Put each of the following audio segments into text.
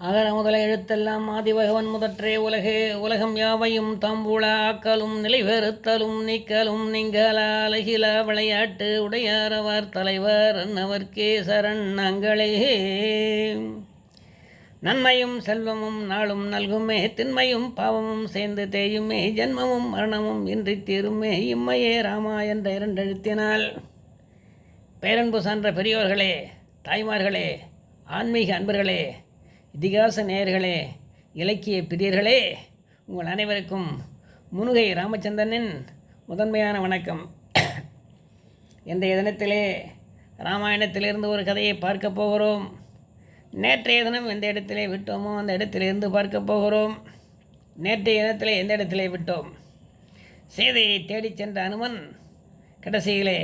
அகர முதல எழுத்தெல்லாம் ஆதிபகவன் முதற்றே உலகே உலகம் யாவையும் தம்புள ஆக்கலும் நிலைவெறுத்தலும் நீக்கலும் நீங்கலா அழகில விளையாட்டு உடையாரவர் தலைவர் அன்னவர்க்கே சரணங்களே. நன்மையும் செல்வமும் நாளும் நல்குமே, திண்மையும் பாவமும் சேர்ந்து தேயுமே, ஜென்மமும் மரணமும் இன்றி தீருமே, இம்மையே ராமா என்ற இரண்டெழுத்தினால். பேரன்பு சான்ற பெரியோர்களே, தாய்மார்களே, ஆன்மீக அன்பர்களே, இதிகாச நேயர்களே, இலக்கிய பிரியர்களே, உங்கள் அனைவருக்கும் முனுகை ராமச்சந்திரனின் முதன்மையான வணக்கம். இன்றைய தினத்திலே ராமாயணத்திலிருந்து ஒரு கதையை பார்க்க போகிறோம். நேற்றைய தினம் எந்த இடத்திலே விட்டோமோ அந்த இடத்திலிருந்து பார்க்க போகிறோம். நேற்றைய தினத்திலே எந்த இடத்திலே விட்டோம்? சீதையை தேடிச் சென்ற அனுமன் கடைசியிலே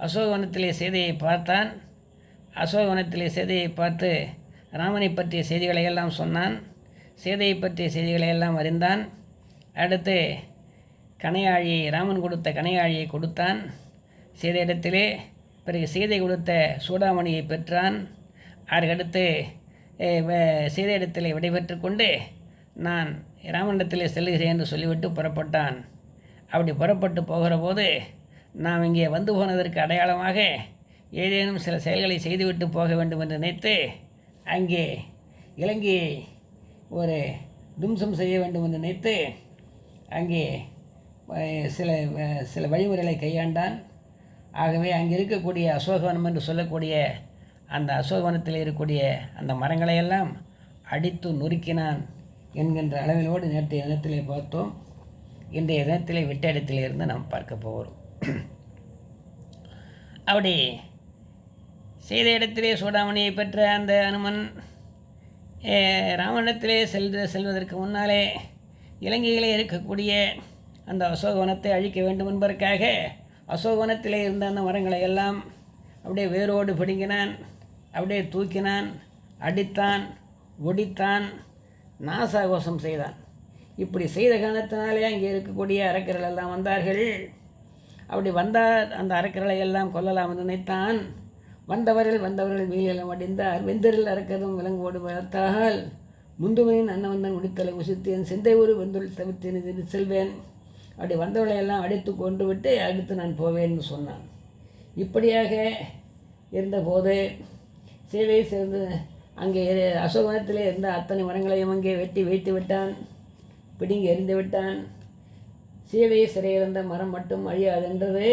அசோகவனத்திலே சீதையை பார்த்தான். அசோகவனத்திலே சீதையை பார்த்து ராமனை பற்றிய செய்திகளை எல்லாம் சொன்னான். சீதையை பற்றிய செய்திகளை எல்லாம் அறிந்தான். அடுத்து கணையாழியை, ராமன் கொடுத்த கணையாழியை கொடுத்தான் சீதையிடத்திலே. பிறகு சீதை கொடுத்த சூடாமணியை பெற்றான். அதற்கடுத்து சீதையிடத்திலே விடைபெற்று கொண்டு நான் ராமனிடத்திலே செல்கிறேன் என்று சொல்லிவிட்டு புறப்பட்டான். அப்படி புறப்பட்டு போகிற போது நாம் இங்கே வந்து போனதற்கு அடையாளமாக ஏதேனும் சில செயல்களை செய்துவிட்டு போக வேண்டும் என்று நினைத்து அங்கே இலங்கையை ஒரு தும்சம் செய்ய வேண்டும் என்று நினைத்து அங்கே சில வழிமுறைகளை கையாண்டான். ஆகவே அங்கே இருக்கக்கூடிய அசோகவனம் என்று சொல்லக்கூடிய அந்த அசோகவனத்தில் இருக்கக்கூடிய அந்த மரங்களையெல்லாம் அடித்து நொறுக்கினான் என்கின்ற அளவிலோடு நேற்றைய தினத்திலே பார்த்தோம். இன்றைய தினத்திலே விட்ட இடத்திலிருந்து நாம் பார்க்க போகிறோம். அப்படி செய்த இடத்திலே சூடாமணியை பெற்ற அந்த அனுமன் ராமனிடத்திலே செல்வதற்கு முன்னாலே இலங்கையிலே இருக்கக்கூடிய அந்த அசோகவனத்தை அழிக்க வேண்டும் என்பதற்காக அசோகவனத்திலே இருந்த அந்த மரங்களை எல்லாம் அப்படியே வேரோடு பிடுங்கினான், அப்படியே தூக்கினான், அடித்தான், ஒடித்தான், நாசாகோசம் செய்தான். இப்படி செய்த காரணத்தினாலே அங்கே இருக்கக்கூடிய அரக்கர்கள் எல்லாம் வந்தார்கள். அப்படி வந்தால் அந்த அரக்கர்களை எல்லாம் கொல்லலாம் என்று நினைத்தான். வந்தவர்கள் வீழெல்லாம் அடைந்தார். வெந்தரில் அரக்கரும் விலங்கோடு வளர்த்தால் முந்துமையின் அன்னவந்தன் முடித்தலை உசித்தேன் சிந்தை ஒரு வெந்துள் தவிர்த்தேன் என்று செல்வேன். அப்படி வந்தவர்களையெல்லாம் அடித்து கொண்டு விட்டு அடுத்து நான் போவேன்னு சொன்னான். இப்படியாக இருந்தபோது சீதை சேர்ந்து அங்கே அசோகவனத்திலே இருந்த அத்தனை மரங்களையும் அங்கே வெட்டி வைத்து விட்டான், பிடுங்கி எறிந்து விட்டான். சீதை சிறையிருந்த மரம் மட்டும் அழியாதென்றது.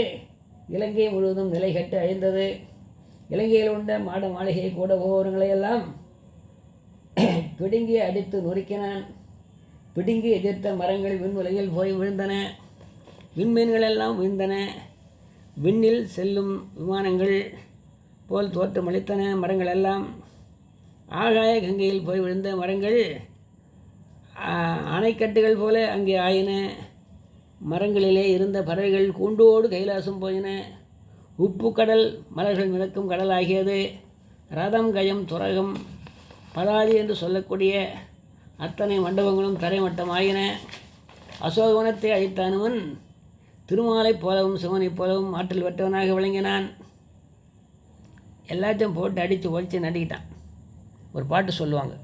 இலங்கை முழுவதும் நிலை கட்டு அழிந்தது. இலங்கையில் உள்ள மாட மாளிகை கூட ஓரங்களையெல்லாம் பிடுங்கி அடித்து நொறுக்கினான். பிடுங்கி எதிர்த்த மரங்கள் விண்ணுலகில் போய் விழுந்தன. விண்மீன்களெல்லாம் விழுந்தன. விண்ணில் செல்லும் விமானங்கள் போல் தோற்றமளித்தன மரங்கள் எல்லாம். ஆகாய கங்கையில் போய் விழுந்த மரங்கள் அணைக்கட்டுகள் போல அங்கே ஆயின. மரங்களிலே இருந்த பறவைகள் கூண்டோடு கைலாசம் போயின. உப்பு கடல் மலர்கள் மிதக்கும் கடல் ஆகியது. ரதம், கயம், துரகம், பலாதி என்று சொல்லக்கூடிய அத்தனை மண்டபங்களும் தரைமட்டமாயின. அசோகவனத்தை அழித்த அனுமன் திருமாலைப் போலவும் சிவனைப் போலவும் ஆற்றல் பெற்றவனாக விளங்கினான். எல்லாத்தையும் போட்டு அடித்து ஒழித்து நடிக்கிட்டான். ஒரு பாட்டு சொல்லுவாங்க,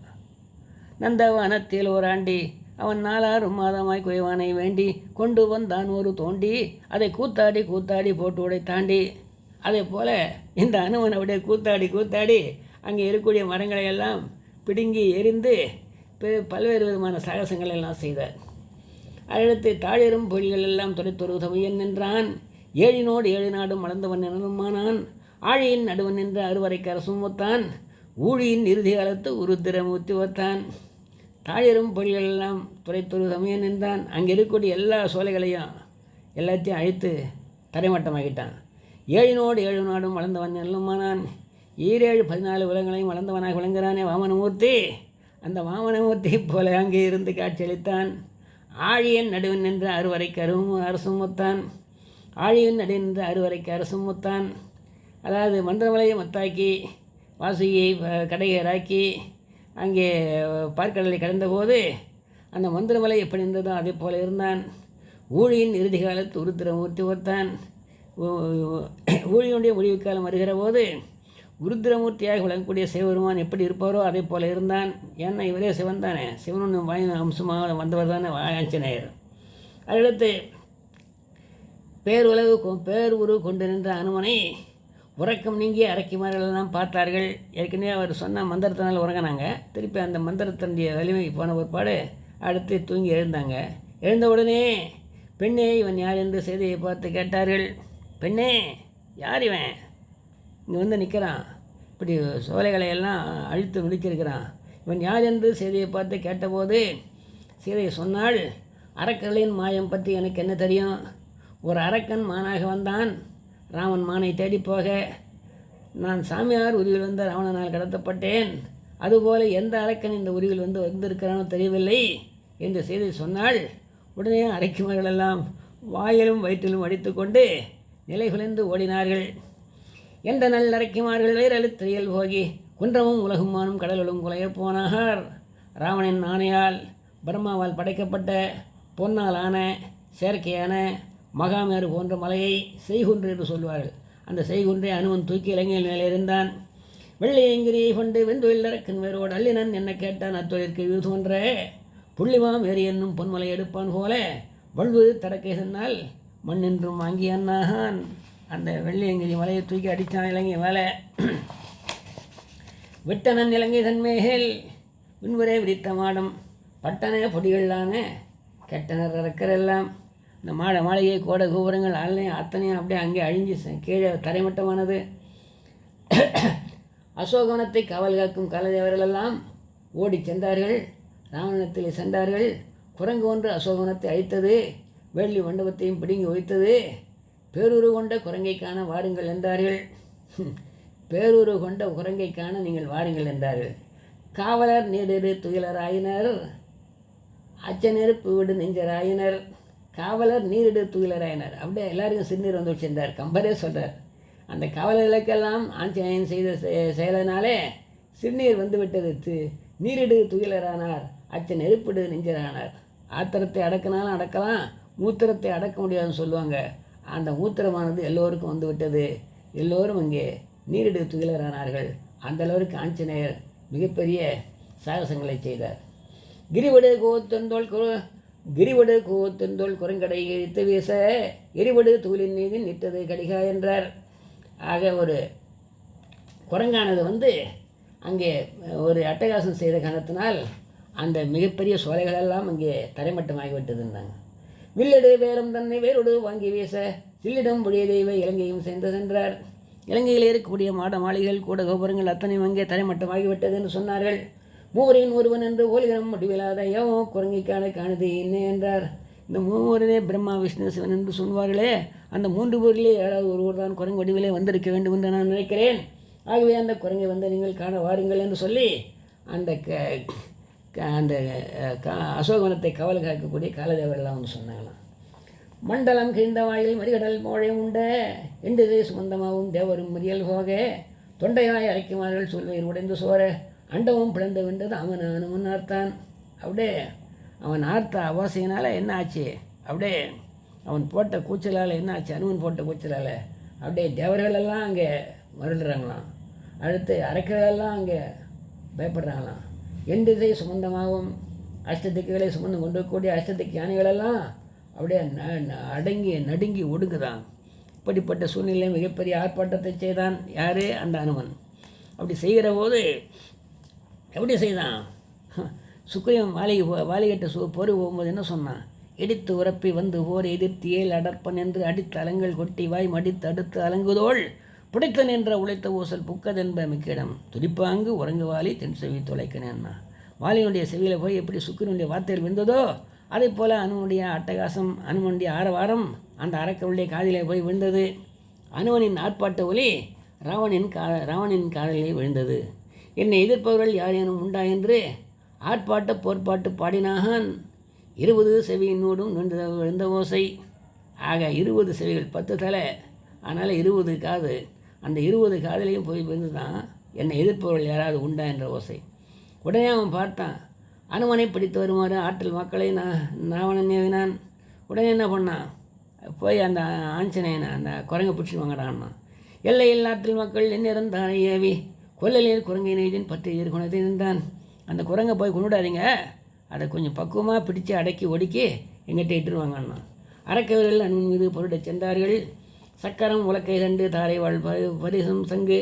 நந்தவனத்தில் ஓராண்டி அவன் 4 மாதமாய் குயவானை வேண்டி கொண்டு வந்தான் ஒரு தோண்டி அதை கூத்தாடி போட்டு உடைத்தாண்டி. அதே போல் இந்த அனுமன் அப்படியே கூத்தாடி அங்கே இருக்கக்கூடிய மரங்களை எல்லாம் பிடுங்கி எரிந்து பல்வேறு விதமான சாகசங்கள் எல்லாம் செய்தார். அடுத்து தாழிரும் பொழிகள் எல்லாம் துடைத்தொரு தமையன் நின்றான். 7 நாடும் மலர்ந்தவன் எனமானான். ஆழியின் நடுவன் நின்று அறுவரைக்கு அரசும் ஒத்தான். ஊழியின் இறுதி காலத்து உருத்திரமூர்த்தி ஒத்தான். தாழிரும் பொழிகள் எல்லாம் துடைத்தொரு தமையன் நின்றான். அங்கே இருக்கக்கூடிய எல்லா சோலைகளையும் எல்லாத்தையும் அழித்து தரைமட்டமாகிட்டான். 7 நாடும் வளர்ந்தவன் எல்லுமானான். 14 உலகங்களையும் வளர்ந்தவனாக விளங்குகிறானே வாமனமூர்த்தி. அந்த வாமனமூர்த்தி போல அங்கே இருந்து காட்சியளித்தான். ஆழியின் நடுவன் நின்று அறுவரைக்கு அரசும் ஒத்தான். ஆழியின் நடுவன் நின்று அறுவரைக்கு அரசும் ஒத்தான். அதாவது மந்திரமலையை மத்தாக்கி வாசுகியை கடையராக்கி அங்கே பார்க்கடலை கடந்தபோது அந்த மந்திரமலை எப்படி இருந்ததோ அதே போல இருந்தான். ஊழியின் இறுதி காலத்து உருத்திரமூர்த்தி ஒத்தான். ஊழியுடைய முடிவு காலம் வருகிற போது உருத்திரமூர்த்தியாக விளங்கக்கூடிய சிவபெருமான் எப்படி இருப்பாரோ அதே போல் இருந்தான். ஏன்னா இவரே சிவன் தானே, சிவனு வாயு அம்சமாக வந்தவர் தானே ஆஞ்சநேயர். அடுத்து பேருரு கொண்டு நின்ற அனுமனை உறக்கம் நீங்கிய அரக்கிமார்களெல்லாம் பார்த்தார்கள். ஏற்கனவே அவர் சொன்ன மந்திரத்தினால் உறங்கினாங்க. திருப்பி அந்த மந்திரத்தினுடைய வலிமை போன ஒருபாடு அடுத்து தூங்கி எழுந்தாங்க. எழுந்த உடனே பெண்ணே இவன் யார் என்று செய்தியை பார்த்து கேட்டார்கள். பெண்ணே யார் இவன், இங்கே வந்து நிற்கிறான், இப்படி சோலைகளை எல்லாம் அழித்து நுடிக்கிருக்கிறான், இவன் யார் என்று செய்தியை பார்த்து கேட்டபோது சீதையை சொன்னாள், அரக்கர்களின் மாயம் பற்றி எனக்கு என்ன தெரியும். ஒரு அரக்கன் மானாக வந்தான். ராமன் மானை தேடி போக நான் சாமியார் உருவில் வந்த ராவணனால் கடத்தப்பட்டேன். அதுபோல எந்த அரக்கன் இந்த உருவில் வந்திருக்கிறானோ தெரியவில்லை என்று செய்தி சொன்னால் உடனே அரக்கிமார்களெல்லாம் வாயிலும் வயிற்றிலும் அடித்து கொண்டு நிலை குலைந்து ஓடினார்கள். என்ற நல் அரக்கிமார்கள் வேறழுத்திரியல் போகி குன்றமும் உலகுமானும் கடலுளும் குலையப் போனார். ராவணின் ஆணையால் பிரம்மாவால் படைக்கப்பட்ட பொன்னால் ஆன செயற்கையான மகாமேரு போன்ற மலையை செய்குன்று என்று சொல்வார்கள். அந்த செய்குன்றை அனுமன் தூக்கி இலங்கையில் மேலே இருந்தான். வெள்ளையங்கிரியை கொண்டு வெந்துயில் அரக்கன் வேரோடு அள்ளினன் என்ன கேட்டான். அத்தொழிற்கு இது தோன்ற புள்ளிமாம் ஏறி என்னும் பொன்மலை எடுப்பான் போல வள்வு தடக்கை சொன்னால் மண்ணின்றும் வாங்கி அண்ணாகான். அந்த வெள்ளையங்கிரி மலையை தூக்கி அடித்தான் இலங்கை மேலே. விட்டனன் இலங்கை தன்மேகேல் விண்வரே விரித்த மாடம் பட்டன பொடிகளான கெட்டனர் அரக்கரெல்லாம். இந்த மாளிகை கோட கோபுரங்கள் அத்தனையும் அப்படியே அங்கே அழிஞ்சு கீழே தரைமட்டமானது. அசோகவனத்தை காவல் காக்கும் காலதேவர்களெல்லாம் ஓடி சென்றார்கள். ராவணத்தில் சென்றார்கள். குரங்கு ஒன்று அசோகவனத்தை அழித்தது, வேள்வி மண்டபத்தையும் பிடுங்கி வைத்தது. பேரூரு கொண்ட குரங்கை காண வாருங்கள் என்றார்கள். பேரூரு கொண்ட குரங்கை காண நீங்கள் வாருங்கள் என்றார்கள். காவலர் நீரிரு துயிலராயினர், அச்சநெருப்பு விடு நெஞ்சராயினர். காவலர் நீரிடு துயிலராயினர். அப்படியே எல்லாருக்கும் சிறுநீர் வந்து சென்றார். கம்பரே சொல்கிறார், அந்த காவலர்களுக்கெல்லாம் ஆஞ்சநேயன் செய்த செயலினாலே சிறுநீர் வந்து விட்டது. நீரிடு துயிலரானார், அச்ச நெருப்பிடு நெஞ்சரானார். ஆத்திரத்தை அடக்கினாலும் அடக்கலாம், மூத்திரத்தை அடக்க முடியாதுன்னு சொல்லுவாங்க. அந்த மூத்திரமானது எல்லோருக்கும் வந்து விட்டது. எல்லோரும் இங்கே நீரிடு துயிலரானார்கள். அந்த அளவிற்கு ஆஞ்சநேயர் மிகப்பெரிய சாகசங்களை செய்தார். கிரிவடு கோத்தெந்தோள் குரங்கடை இழுத்து வீச எரிவடு தூளின் மீது நிட்டது கடிகா என்றார். ஆக ஒரு குரங்கானது அங்கே ஒரு அட்டகாசம் செய்த காரணத்தினால் அந்த மிகப்பெரிய சோலைகளெல்லாம் அங்கே தரைமட்டமாகிவிட்டதுன்னாங்க. வில்லடு வேரம் தன்னை வேரோடு வாங்கி வீச சில்லிடம் புடிய தெய்வ இலங்கையும் சென்றதென்றார். இலங்கையில் இருக்கக்கூடிய மாளிகைகள் கூட கோபுரங்கள் அத்தனையும் அங்கே தரைமட்டமாகிவிட்டது என்று சொன்னார்கள். மூவரின் ஒருவன் என்று ஓலிகரம் முடிவில்லாத யவோ குரங்கிக்கான காணுது என்ன என்றார். இந்த மூவரனே பிரம்மா விஷ்ணு சிவன் என்று சொல்வார்களே, அந்த 3 பேரிலே யாராவது ஒருவர் தான் குரங்கு வடிவிலே வந்திருக்க வேண்டும் என்று நான் நினைக்கிறேன். ஆகவே அந்த குரங்கை நீங்கள் காண வாருங்கள் என்று சொல்லி அந்த அசோகவனத்தை காவல் காக்கக்கூடிய காலதேவரெல்லாம் சொன்னாங்களாம். மண்டலம் கிழிந்த வாயில் மறிகடல் மோழை உண்ட எண்டிதை சுமந்தமாகவும் தேவரும் மறியல் போக தொண்டையாய் அரைக்குமார்கள் சொல்வீர் உடைந்து சோர அண்டமும் பிளந்து வென்றது அவன் அனுமன் ஆர்த்தான். அப்படியே அவன் ஆர்த்த அவாசையினால் என்ன ஆச்சு, அப்படியே அவன் போட்ட கூச்சலால் என்ன ஆச்சு, அனுமன் போட்ட கூச்சலால் அப்படியே தேவர்களெல்லாம் அங்கே மருளுறாங்களாம். அடுத்து அரக்கர்களெல்லாம் அங்கே பயப்படுறாங்களாம். எண்டிதை சுமந்தமாகவும் அஷ்டதிக்குகளை சுமந்து கொண்டு கூடிய அஷ்டதிக்கு யானைகளெல்லாம் அப்படியே நடுங்கி ஒடுங்குதான். இப்படிப்பட்ட சூழ்நிலை மிகப்பெரிய ஆர்ப்பாட்டத்தை செய்தான். யார்? அந்த அனுமன். அப்படி செய்கிற போது எப்படி செய்தான்? சுக்ரீவன் வாலிகட்ட போர் போகும்போது என்ன சொன்னான்? இடித்து உரப்பி வந்து போர் எதிர்த்து ஏல் அடற்பன் என்று அடித்து அலங்கள் கொட்டி வாய் மடித்து அடுத்து அலங்குதோள் புடைத்தன் என்ற உழைத்த ஊசல் புக்கதென்ப மிக்கிடம் துடிப்பாங்கு உறங்கு வாலி தென் செவி தொலைக்கணேன்னா. வாலியினுடைய செவியில் போய் எப்படி சுக்கிரனுடைய வார்த்தைகள் விழுந்ததோ அதே போல் அனுமனுடைய அட்டகாசம், அனுமனுடைய ஆரவாரம் அந்த அரக்கனுடைய காதிலே போய் விழுந்தது. அனுமனின் ஆர்ப்பாட்ட ஒலி ராவணின் காதலிலே விழுந்தது. என்னை எதிர்ப்பவர்கள் யாரேனும் உண்டா என்று ஆர்ப்பாட்ட போர்ப்பாட்டு பாடினாகான். 20 செவியினோடும் விழுந்த ஓசை. ஆக 20 செவிகள் 10 தலை, அதனால் 20 காது. அந்த 20 காதலையும் போய் விழுந்துதான் என்னை எதிர்ப்பவர்கள் யாராவது உண்டா என்ற ஓசை. உடனே அவன் பார்த்தான். அனுமனை பிடித்து வருமாறு ஆற்றல் மக்களை ராவணன் ஏவினான். உடனே என்ன பண்ணான்? போய் அந்த ஆஞ்சநேயனை அந்த குரங்கை பிடிச்சி வாங்கடான்னா. எல்லையில் நாட்டில் மக்கள் எண்ணிறந்தானே ஏவி கொல்லலில் குரங்கை நெய்தின் பற்றி எதிர்கொண்டது நின்றான். அந்த குரங்கை போய் கொண்டுடாதீங்க, அதை கொஞ்சம் பக்குவமாக பிடிச்சு அடக்கி ஒடுக்கி எங்கிட்ட இட்டுருவாங்கண்ணா. அறக்கவர்கள் அன்பன் மீது பொருடச் சென்றார்கள். சக்கரம் உலக்கை கண்டு தாரை வாழ் பரிசம் சங்கு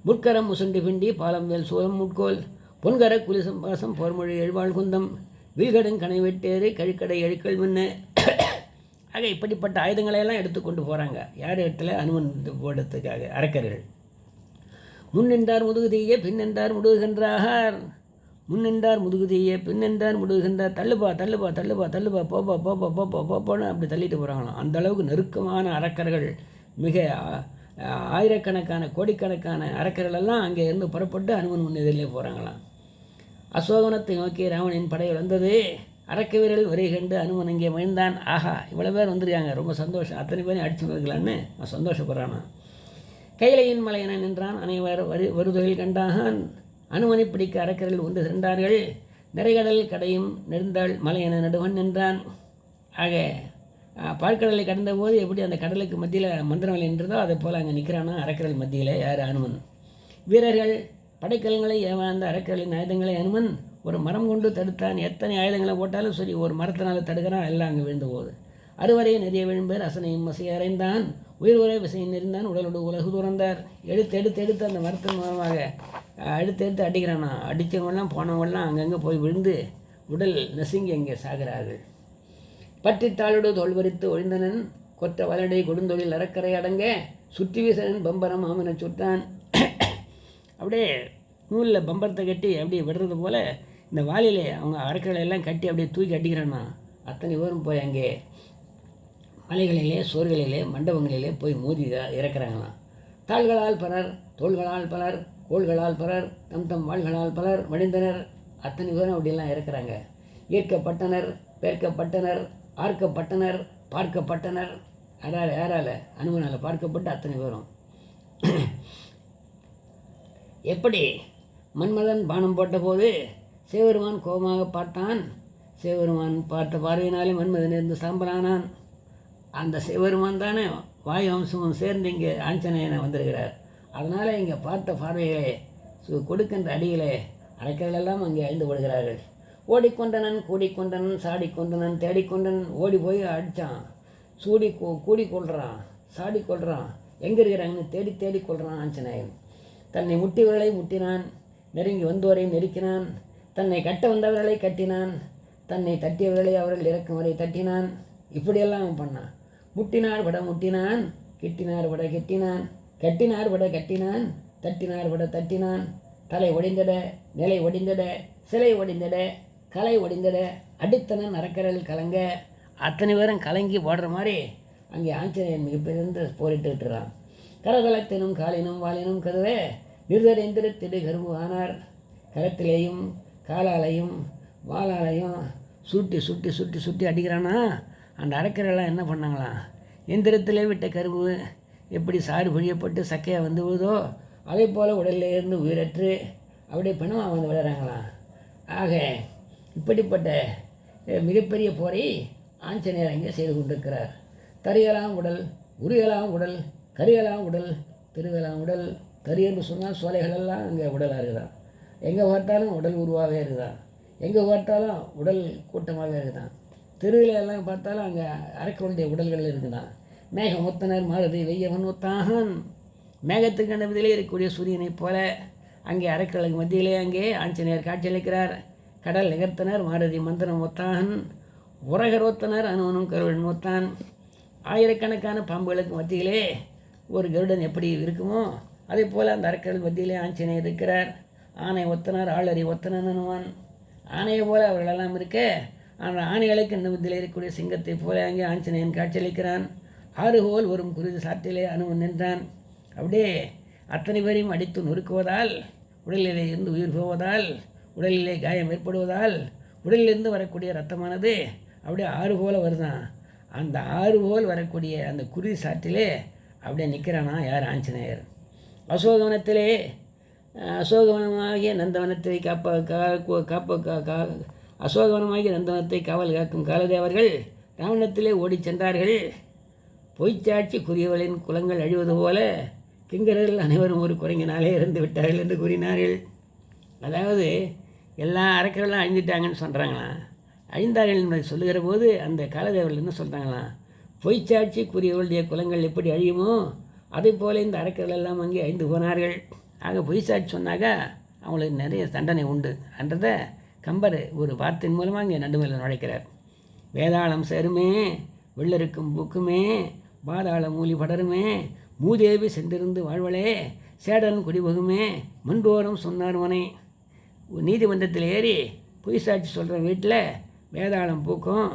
முட்கரம் முசுண்டு பிண்டி பாலம் வேல் சூலம் முட்கோல் பொன்கர குலிசம் பாசம் போர்மொழி எழுவாள் குந்தம் வீழ்கடன் கனை வெட்டேறு கழுக்கடை எழுக்கள் முன்ன. ஆக இப்படிப்பட்ட ஆயுதங்களையெல்லாம் எடுத்து கொண்டு போகிறாங்க. யார் இடத்துல அனுமன் போடுறதுக்காக அரக்கர்கள். முன்னின்றார் முதுகுதீய பின்னென்றார் முடுகுகின்றார். முன்னின்றார் முதுகுதீய பின்னென்றார் முடுகுகின்றார். தள்ளுப்பா தள்ளுப்பா தள்ளுப்பா தள்ளுப்பா போப்பா போப்பா போப்பா போப்போன்னு அப்படி தள்ளிட்டு போகிறாங்களாம். அந்தளவுக்கு நெருக்கமான அரக்கர்கள், மிக ஆயிரக்கணக்கான கோடிக்கணக்கான அரக்கர்களெல்லாம் அங்கே இருந்து புறப்பட்டு அனுமன் முன்னெதிரிலே போகிறாங்களாம். அசோகவனத்தை நோக்கி ராவணின் படை வந்தது. அரக்க வீரர்கள் வரை கண்டு அனுமன் இங்கே மகிழ்ந்தான். ஆஹா, இவ்வளோ பேர் வந்துருக்காங்க, ரொம்ப சந்தோஷம், அத்தனை பேரையும் அடிச்சு வைக்கலான்னு நான் சந்தோஷப்படுறானா. கைலையின் மலையென நின்றான் அனைவர் வருதொழில் கண்டான். அனுமனை பிடிக்க அரக்கர்கள் ஒன்று திரண்டார்கள். நிறைகடல் கடையும் நெடுந்தாள் மலையென நடுவன் நின்றான். ஆக பாற்கடலை கடந்த போது எப்படி அந்த கடலுக்கு மத்தியில் மந்திரமலை நின்றதோ அதே போல் அங்கே நிற்கிறானா அரக்கர்கள் மத்தியில் யார்? அனுமன். வீரர்கள் படைக்கலங்களை ஏமாந்த அரக்கர்களின் ஆயுதங்களை அனுமன் ஒரு மரம் கொண்டு தடுத்தான். எத்தனை ஆயுதங்களை போட்டாலும் சரி, ஒரு மரத்தினால் தடுக்கிறான், எல்லாம் அங்கே விழுந்து போகுது. அறுவரையை நிறைய விழும்பேர் அசனையும் மசையை அறைந்தான். உயிர் உரை விசையை நெறிந்தான் உடலோடு உலகு துறந்தார். எடுத்து அந்த மரத்தின் மூலமாக எடுத்து அடிக்கிறானா. அடித்தவங்களாம் போனவங்களாம் அங்கங்கே போய் விழுந்து உடல் நெசுங்கி அங்கே சாகிறார்கள். பற்றித்தாளோடு தோல்வரித்து ஒழிந்தனன் கொற்ற வலடை கொடுந்தொழில் அறக்கரை அடங்க சுற்றி வீசனன் பம்பரம் ஆமனை சுட்டான். அப்படியே நூலில் பம்பரத்தை கட்டி அப்படியே விடுறது போல் இந்த வாலிலே அவங்க அரக்கர்களை எல்லாம் கட்டி அப்படியே தூக்கி அடிக்கிறானா. அத்தனை பேரும் போய் அங்கே மலைகளிலே சோர்களிலே மண்டபங்களிலே போய் மோதி இறக்குறாங்களாம். தாள்களால் பலர், தோள்களால் பலர், கோள்களால் பலர், தம் வாள்களால் பலர் மடிந்தனர். அத்தனை பேரும் அப்படியெல்லாம் இறக்குறாங்க. ஈர்க்கப்பட்டனர், பேர்க்கப்பட்டனர், ஆர்க்கப்பட்டனர், பார்க்கப்பட்டனர். யாரால? அனுமனால் பார்க்கப்பட்டு அத்தனை பேரும். எப்படி மன்மதன் பானம் போட்டபோது சிவபெருமான் கோபமாக பார்த்தான். சிவபெருமான் பார்த்த பார்வையினாலே மன்மதன் இருந்து சாம்பலானான். அந்த சிவபெருமான் தானே வாயு வம்சமும் சேர்ந்து இங்கே ஆஞ்சநேயனை வந்திருக்கிறார். அதனால் இங்கே பார்த்த பார்வைகளே கொடுக்கின்ற அடிகளே அரைக்கர்களெல்லாம் அங்கே அழிந்து விடுகிறார்கள். ஓடிக்கொண்டனன், கூடிக்கொண்டனன், சாடிக்கொண்டனன், தேடிக்கொண்டனன். ஓடி போய் அடித்தான், கூடி கொள்கிறான், சாடி கொள்கிறான், எங்கே இருக்கிறாங்கன்னு தேடி தேடி கொள்கிறான் ஆஞ்சநேயன். தன்னை முட்டியவர்களை முட்டினான், நெருங்கி வந்தோரை நெருக்கினான், தன்னை கட்ட வந்தவர்களை கட்டினான், தன்னை தட்டியவர்களை அவர்கள் இறக்கும் வரை தட்டினான். இப்படியெல்லாம் அவன் பண்ணான். முட்டினார் பட முட்டினான், கிட்டினார் பட கெட்டினான், கட்டினார் பட கட்டினான், தட்டினார் பட தட்டினான். தலை ஒடிந்தட, நிலை ஒடிந்தட, சிலை ஒடிந்தட, கலை ஒடிந்தட, அடித்தனன் அரக்கர்கள் கலங்க. அத்தனை பேரும் கலங்கி போடுற மாதிரி அங்கே ஆஞ்சநேயன் மிகப்பெரிய போரிட்டு விட்டுறான். கரதளத்தினும் காலினும் வாலினும் கருவே நிறுதறிந்திரு திடு கரும்பு ஆனார். கரத்திலேயும் காலாலையும் வாளாலையும் சுட்டி சுட்டி சுட்டி சுட்டி அடிக்கிறானா. அந்த அரக்கரெல்லாம் என்ன பண்ணாங்களாம், எந்திரத்திலே விட்ட கரும்பு எப்படி சாறு பொழியப்பட்டு சக்கையாக வந்து விழுதோ அதே போல் உடலில் இருந்து உயிரற்று அப்படியே பிணமாக வந்து விடுறாங்களாம். ஆக இப்படிப்பட்ட மிகப்பெரிய போரை ஆஞ்சநேயர் அங்கே செய்து கொண்டிருக்கிறார். தறியலாம் உடல், உரியலாம் உடல், கரியலாம் உடல், திருவலாம் உடல். தறி என்று சொன்னால் சோலைகளெல்லாம் அங்கே உடலாக இருக்குதான். எங்கே பார்த்தாலும் உடல் உருவாகவே இருக்குதான். எங்கே பார்த்தாலும் உடல் கூட்டமாகவே இருக்குதான். தெருவில் எல்லாம் பார்த்தாலும் அங்கே அரக்கனுடைய உடல்கள் இருக்குதான். மேகம் ஒத்தனர் மாறுதி வெய்யவன் ஒத்தாகன். மேகத்துக்கு அண்டத்திலே இருக்கக்கூடிய சூரியனைப் போல அங்கே அரக்கர்களுக்கு மத்தியிலே அங்கே ஆஞ்சநேயர் காட்சியளிக்கிறார். கடல் நிகர்த்தனர் மாருதி மந்திரம் ஒத்தாகன். உரகர் ஒத்தனர் அனுமனும் கருடன் ஒத்தான். ஆயிரக்கணக்கான பாம்புகளுக்கு மத்தியிலே ஒரு கருடன் எப்படி இருக்குமோ அதே போல் அந்த அரக்கர்கள் மத்தியிலே ஆஞ்சநேயர் இருக்கிறார். ஆனை ஒத்தனர் ஆளறி ஒத்தனன் அனுமான். ஆணையை போல அவர்களெல்லாம் இருக்க அந்த ஆணைகளுக்கு இந்த மத்தியில் இருக்கக்கூடிய சிங்கத்தை போல அங்கே ஆஞ்சநேயன் காட்சியளிக்கிறான். ஆறுகோல் வரும் குருதி சாற்றிலே அனுமன் நின்றான். அப்படியே அத்தனை பேரையும் அடித்து நொறுக்குவதால், உடலிலே இருந்து உயிர் போவதால், உடலிலே காயம் ஏற்படுவதால், உடலிலிருந்து வரக்கூடிய இரத்தமானது அப்படியே ஆறு போல் வருதான். அந்த ஆறு போல் வரக்கூடிய அந்த குருதி சாற்றிலே அப்படியே நிற்கிறானா யார்? ஆஞ்சநேயர். அசோகவனத்திலே அசோகவனமாகிய நந்தவனத்தை அசோகவனமாகிய நந்தவனத்தை காவல் காக்கும் காலதேவர்கள் ராவணத்திலே ஓடி சென்றார்கள். பொய்ச்சாட்சி குறியவளின் குலங்கள் அழிவது போல கிங்கரர்கள் அனைவரும் ஒரு குரங்கினாலே இறந்து விட்டார்கள் என்று கூறினார்கள். அதாவது எல்லா அரக்கர்களும் அழிந்துட்டாங்கன்னு சொல்கிறாங்களாம். அழிந்தார்கள் என்பதை சொல்லுகிற போது அந்த காலதேவர்கள் என்ன சொல்கிறாங்களாம், பொய்ச்சாட்சி கூறியவர்களுடைய குலங்கள் எப்படி அழியுமோ அதே போல் இந்த அரக்கர்கள் எல்லாம் அங்கே அழிந்து போனார்கள். ஆக பொய்ச்சாட்சி சொன்னாக்கா அவங்களுக்கு நிறைய தண்டனை உண்டு என்றதை கம்பர் ஒரு வார்த்தையின் மூலமாக இங்கே நடுமையில் நுழைக்கிறார். வேதாளம் சேருமே, வெள்ளருக்கும் பூக்குமே, பாதாள மூலி படருமே, மூதேவி சென்றிருந்து வாழ்வளே, சேடன் குடிபகுமே, மன்றோரம் சொன்னார்வனை. நீதிமன்றத்தில் ஏறி பொய் சாட்சி சொல்கிற வீட்டில் வேதாளம் பூக்கும்,